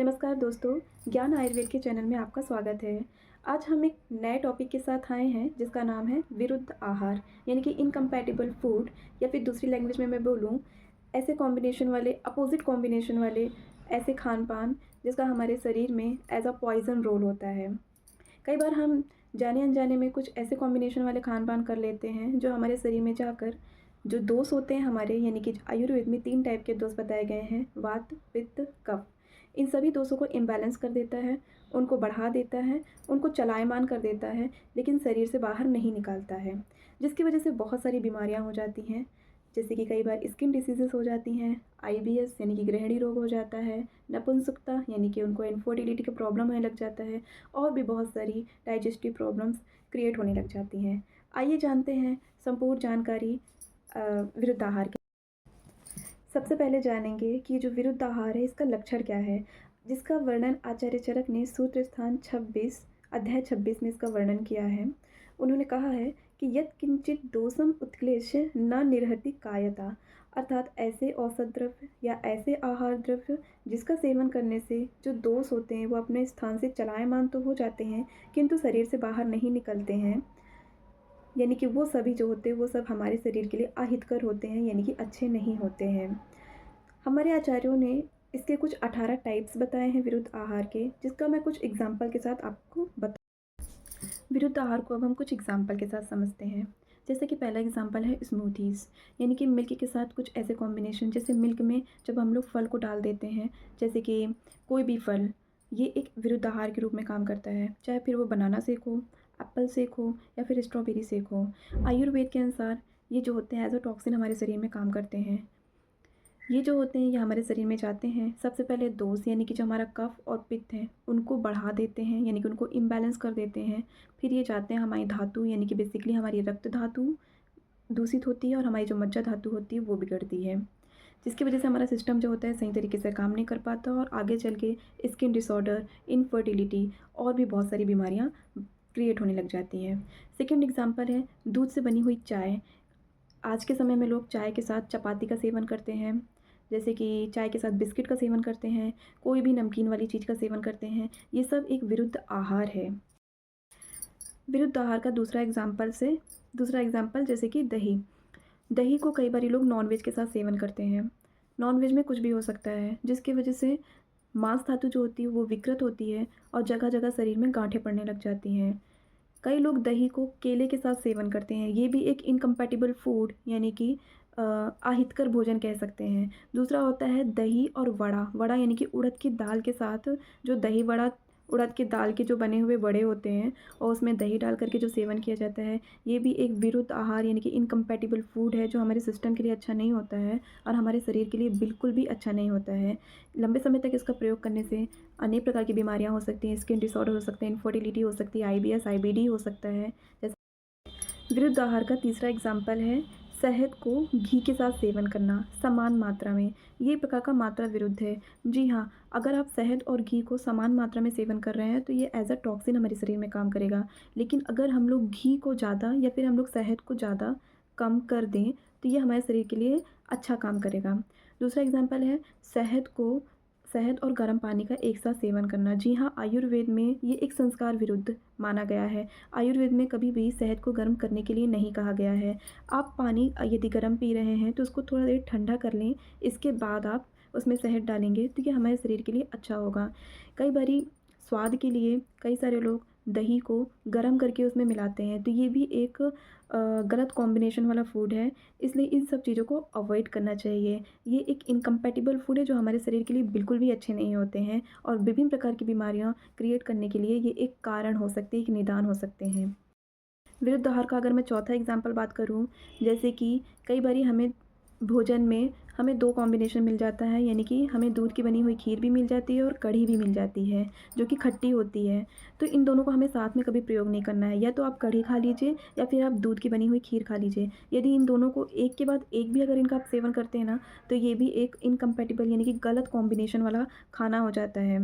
नमस्कार दोस्तों, ज्ञान आयुर्वेद के चैनल में आपका स्वागत है। आज हम एक नए टॉपिक के साथ आए हैं जिसका नाम है विरुद्ध आहार यानी कि इनकम्पैटिबल फूड, या फिर दूसरी लैंग्वेज में मैं बोलूँ ऐसे कॉम्बिनेशन वाले, अपोजिट कॉम्बिनेशन वाले ऐसे खान-पान जिसका हमारे शरीर में एज़ अ पॉइज़न रोल होता है। कई बार हम जाने-अनजाने में कुछ ऐसे कॉम्बिनेशन वाले खान-पान कर लेते हैं जो हमारे शरीर में जाकर जो दोष होते हैं हमारे, यानी कि आयुर्वेद में 3 टाइप के दोष बताए गए हैं, वात, पित्त, कफ। इन सभी दोषों को इम्बैलेंस कर देता है, उनको बढ़ा देता है, उनको चलायमान कर देता है, लेकिन शरीर से बाहर नहीं निकालता है। जिसकी वजह से बहुत सारी बीमारियाँ हो जाती हैं, जैसे कि कई बार स्किन डिसीज़ेज़ हो जाती हैं, आईबीएस यानी कि गृहिणी रोग हो जाता है, नपुंसकता यानी कि उनको इनफर्टिलिटी का प्रॉब्लम होने लग जाता है, और भी बहुत सारी डाइजेस्टिव प्रॉब्लम्स क्रिएट होने लग जाती हैं। आइए जानते हैं संपूर्ण जानकारी विरुद्ध आहार की। सबसे पहले जानेंगे कि जो विरुद्ध आहार है इसका लक्षण क्या है, जिसका वर्णन आचार्य चरक ने सूत्र स्थान 26 अध्याय 26 में इसका वर्णन किया है। उन्होंने कहा है कि यत् किंचित दोषम उत्क्लेश्य न निरहति कायता, अर्थात ऐसे औषध द्रव्य या ऐसे आहार द्रव्य जिसका सेवन करने से जो दोष होते हैं वो अपने स्थान से चलायमान तो हो जाते हैं किंतु शरीर से बाहर नहीं निकलते हैं, यानी कि वो सभी जो होते हैं वो सब हमारे शरीर के लिए अहितकर होते हैं, यानी कि अच्छे नहीं होते हैं। हमारे आचार्यों ने इसके कुछ 18 टाइप्स बताए हैं विरुद्ध आहार के, जिसका मैं कुछ एग्जाम्पल के साथ आपको विरुद्ध आहार को अब हम कुछ एग्जाम्पल के साथ समझते हैं। जैसे कि पहला एग्जाम्पल है स्मूथीज़, यानी कि मिल्क के साथ कुछ ऐसे कॉम्बिनेशन, जैसे मिल्क में जब हम लोग फल को डाल देते हैं, जैसे कि कोई भी फल, ये एक विरुद्ध आहार के रूप में काम करता है, चाहे फिर वो बनाना शेक हो, एप्पल शेक हो, या फिर स्ट्रॉबेरी शेक हो। आयुर्वेद के अनुसार ये जो होते हैं एज अ टॉक्सिन हमारे शरीर में काम करते हैं। ये जो होते हैं ये हमारे शरीर में जाते हैं, सबसे पहले दोष यानी कि जो हमारा कफ और पित्त है उनको बढ़ा देते हैं, यानी कि उनको इम्बैलेंस कर देते हैं। फिर ये जाते हैं हमारी धातु, यानी कि बेसिकली हमारी रक्त धातु दूषित होती है और हमारी जो मज्जा धातु होती है वो बिगड़ती है, जिसकी वजह से हमारा सिस्टम जो होता है सही तरीके से काम नहीं कर पाता और आगे चल के स्किन डिसऑर्डर, इनफर्टिलिटी और भी बहुत सारी बीमारियाँ क्रिएट होने लग जाती हैं। सेकेंड एग्जाम्पल है दूध से बनी हुई चाय। आज के समय में लोग चाय के साथ चपाती का सेवन करते हैं, जैसे कि चाय के साथ बिस्किट का सेवन करते हैं, कोई भी नमकीन वाली चीज़ का सेवन करते हैं। ये सब एक विरुद्ध आहार है। विरुद्ध आहार का दूसरा एग्जाम्पल जैसे कि दही। दही को कई बार लोग नॉनवेज के साथ सेवन करते हैं। नॉनवेज में कुछ भी हो सकता है, जिसकी वजह से मांस धातु जो होती है वो विकृत होती है और जगह जगह शरीर में गांठें पड़ने लग जाती हैं। कई लोग दही को केले के साथ सेवन करते हैं, ये भी एक इनकम्पैटिबल फूड यानी कि अहितकर भोजन कह सकते हैं। दूसरा होता है दही और वड़ा यानी कि उड़द की दाल के साथ जो दही वड़ा, उड़द की दाल के जो बने हुए वड़े होते हैं और उसमें दही डाल करके जो सेवन किया जाता है, ये भी एक विरुद्ध आहार यानी कि इनकम्पैटिबल फूड है, जो हमारे सिस्टम के लिए अच्छा नहीं होता है और हमारे शरीर के लिए बिल्कुल भी अच्छा नहीं होता है। लंबे समय तक इसका प्रयोग करने से अनेक प्रकार की बीमारियाँ हो सकती हैं, स्किन डिसऑर्डर हो सकते हैं, इनफर्टिलिटी हो सकती है, आईबीएस, आईबीडी हो सकता है। जैसे विरुद्ध आहार का तीसरा एग्जाम्पल है शहद को घी के साथ सेवन करना समान मात्रा में। ये प्रकार का मात्रा विरुद्ध है। जी हाँ, अगर आप शहद और घी को समान मात्रा में सेवन कर रहे हैं तो ये एज अ टॉक्सिन हमारे शरीर में काम करेगा, लेकिन अगर हम लोग घी को ज़्यादा या फिर हम लोग शहद को ज़्यादा कम कर दें तो ये हमारे शरीर के लिए अच्छा काम करेगा। दूसरा एग्जाम्पल है शहद और गर्म पानी का एक साथ सेवन करना। जी हाँ, आयुर्वेद में ये एक संस्कार विरुद्ध माना गया है। आयुर्वेद में कभी भी शहद को गर्म करने के लिए नहीं कहा गया है। आप पानी यदि गर्म पी रहे हैं तो उसको थोड़ा देर ठंडा कर लें, इसके बाद आप उसमें शहद डालेंगे तो ये हमारे शरीर के लिए अच्छा होगा। कई बारी स्वाद के लिए कई सारे लोग दही को गर्म करके उसमें मिलाते हैं, तो ये भी एक गलत कॉम्बिनेशन वाला फूड है, इसलिए इन सब चीज़ों को अवॉइड करना चाहिए। ये एक इनकम्पैटिबल फूड है जो हमारे शरीर के लिए बिल्कुल भी अच्छे नहीं होते हैं और विभिन्न प्रकार की बीमारियाँ क्रिएट करने के लिए ये एक कारण हो सकते हैं, एक निदान हो सकते हैं। विरुद्ध आहार का अगर मैं चौथा एग्जाम्पल बात करूँ, जैसे कि कई बारी हमें भोजन में हमें 2 कॉम्बिनेशन मिल जाता है, यानी कि हमें दूध की बनी हुई खीर भी मिल जाती है और कढ़ी भी मिल जाती है, जो कि खट्टी होती है। तो इन दोनों को हमें साथ में कभी प्रयोग नहीं करना है, या तो आप कढ़ी खा लीजिए या फिर आप दूध की बनी हुई खीर खा लीजिए। यदि इन दोनों को एक के बाद एक भी अगर इनका आप सेवन करते हैं ना, तो ये भी एक इनकम्पैटिबल यानी कि गलत कॉम्बिनेशन वाला खाना हो जाता है।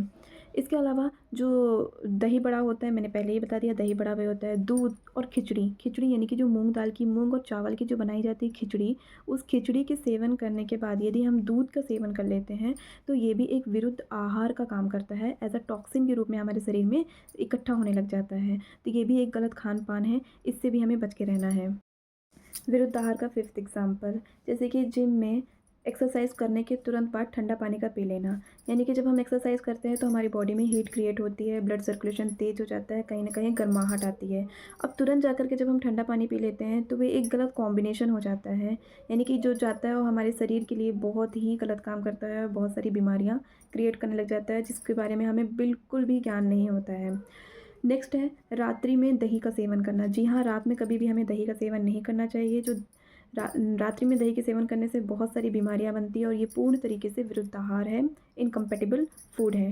इसके अलावा जो दही बड़ा होता है, मैंने पहले ही बता दिया, दही बड़ा वह होता है दूध और खिचड़ी। खिचड़ी यानी कि जो मूँग दाल की, मूँग और चावल की जो बनाई जाती है खिचड़ी, उस खिचड़ी के सेवन करने के के बाद यदि हम दूध का सेवन कर लेते हैं तो ये भी एक विरुद्ध आहार का काम करता है, एज अ टॉक्सिन के रूप में हमारे शरीर में इकट्ठा होने लग जाता है। तो ये भी एक गलत खान पान है, इससे भी हमें बच के रहना है। विरुद्ध आहार का फिफ्थ एग्जाम्पल, जैसे कि जिम में एक्सरसाइज करने के तुरंत बाद ठंडा पानी का पी लेना। यानी कि जब हम एक्सरसाइज करते हैं तो हमारी बॉडी में हीट क्रिएट होती है, ब्लड सर्कुलेशन तेज़ हो जाता है, कहीं ना कहीं गर्माहट आती है। अब तुरंत जा कर के जब हम ठंडा पानी पी लेते हैं तो वे एक गलत कॉम्बिनेशन हो जाता है। यानी कि जो जाता है वो हमारे शरीर के लिए बहुत ही गलत काम करता है, बहुत सारी बीमारियाँ क्रिएट करने लग जाता है, जिसके बारे में हमें बिल्कुल भी ज्ञान नहीं होता है। नेक्स्ट है रात्रि में दही का सेवन करना। जी हाँ, रात में कभी भी हमें दही का सेवन नहीं करना चाहिए। जो रात्रि में दही के सेवन करने से बहुत सारी बीमारियां बनती है और ये पूर्ण तरीके से विरुद्ध आहार है, इनकम्पेटिबल फूड है।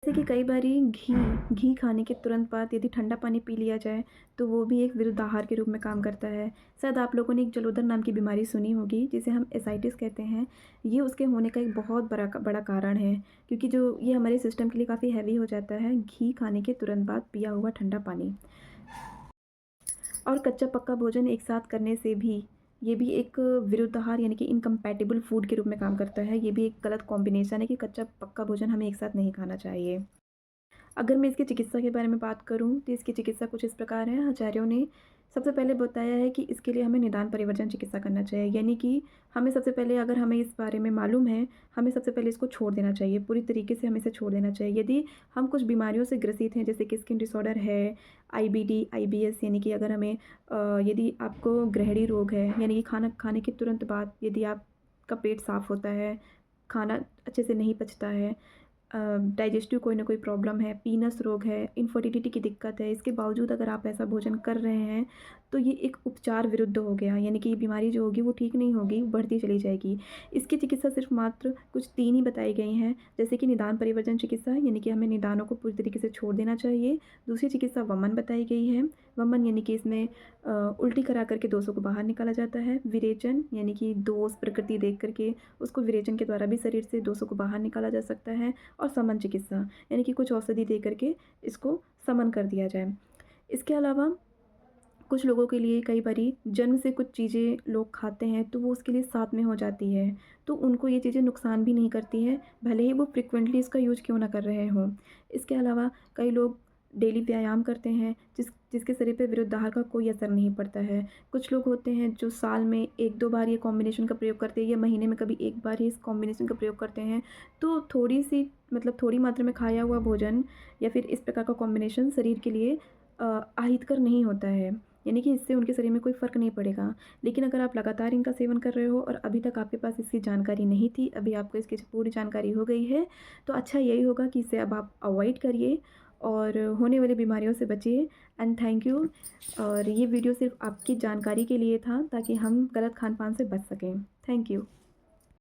जैसे कि कई बारी घी खाने के तुरंत बाद यदि ठंडा पानी पी लिया जाए तो वो भी एक विरुद्ध आहार के रूप में काम करता है। शायद आप लोगों ने एक जलोदर नाम की बीमारी सुनी होगी, जिसे हम एसाइटिस कहते हैं। ये उसके होने का एक बहुत बड़ा कारण है, क्योंकि जो ये हमारे सिस्टम के लिए काफ़ी हैवी हो जाता है घी खाने के तुरंत बाद पिया हुआ ठंडा पानी। और कच्चा पक्का भोजन एक साथ करने से भी ये भी एक विरुद्ध आहार यानी कि इनकम्पैटिबल फूड के रूप में काम करता है। ये भी एक गलत कॉम्बिनेशन है कि कच्चा पक्का भोजन हमें एक साथ नहीं खाना चाहिए। अगर मैं इसकी चिकित्सा के बारे में बात करूँ तो इसकी चिकित्सा कुछ इस प्रकार है। आचार्यों ने सबसे पहले बताया है कि इसके लिए हमें निदान परिवर्जन चिकित्सा करना चाहिए। यानी कि हमें सबसे पहले, अगर हमें इस बारे में मालूम है, हमें सबसे पहले इसको छोड़ देना चाहिए, पूरी तरीके से हमें इसे छोड़ देना चाहिए। यदि हम कुछ बीमारियों से ग्रसित हैं, जैसे कि स्किन डिसऑर्डर है, आईबीडी, आईबीएस, यानी कि अगर हमें यदि आपको ग्रहणी रोग है, यानी कि खाना खाने के तुरंत बाद यदि आपका पेट साफ़ होता है, खाना अच्छे से नहीं पचता है, डाइजेस्टिव कोई ना कोई प्रॉब्लम है, पीनस रोग है, इनफर्टिलिटी की दिक्कत है, इसके बावजूद अगर आप ऐसा भोजन कर रहे हैं तो ये एक उपचार विरुद्ध हो गया। यानी कि ये बीमारी जो होगी वो ठीक नहीं होगी, बढ़ती चली जाएगी। इसकी चिकित्सा सिर्फ मात्र कुछ 3 ही बताई गई हैं, जैसे कि निदान परिवर्जन चिकित्सा, यानी कि हमें निदानों को पूरी तरीके से छोड़ देना चाहिए। दूसरी चिकित्सा वमन बताई गई है। वमन यानी कि इसमें उल्टी करा करके दोषों को बाहर निकाला जाता है। विरेचन यानी कि दोष प्रकृति देख करके उसको विरेचन के द्वारा भी शरीर से दोषों को बाहर निकाला जा सकता है। और समन चिकित्सा यानी कि कुछ औषधि दे करके इसको समन कर दिया जाए। इसके अलावा कुछ लोगों के लिए कई बारी जन्म से कुछ चीज़ें लोग खाते हैं तो वो उसके लिए साथ में हो जाती है, तो उनको ये चीज़ें नुकसान भी नहीं करती हैं, भले ही वो फ्रिक्वेंटली इसका यूज क्यों ना कर रहे हों। इसके अलावा कई लोग डेली व्यायाम करते हैं जिसके शरीर पे विरुद्ध आहार का कोई असर नहीं पड़ता है। कुछ लोग होते हैं जो साल में 1-2 बार ये कॉम्बिनेशन का प्रयोग करते हैं, या महीने में कभी 1 बार ही इस कॉम्बिनेशन का प्रयोग करते हैं। तो थोड़ी-सी, मतलब थोड़ी मात्रा में खाया हुआ भोजन या फिर इस प्रकार का कॉम्बिनेशन शरीर के लिए अहितकर नहीं होता है। यानी कि इससे उनके शरीर में कोई फ़र्क नहीं पड़ेगा। लेकिन अगर आप लगातार इनका सेवन कर रहे हो और अभी तक आपके पास इसकी जानकारी नहीं थी, अभी आपको इसकी पूरी जानकारी हो गई है, तो अच्छा यही होगा कि इसे अब आप अवॉइड करिए और होने वाली बीमारियों से बचिए। And thank you. और ये वीडियो सिर्फ़ आपकी जानकारी के लिए था, ताकि हम गलत खान-पान से बच सकें। Thank you.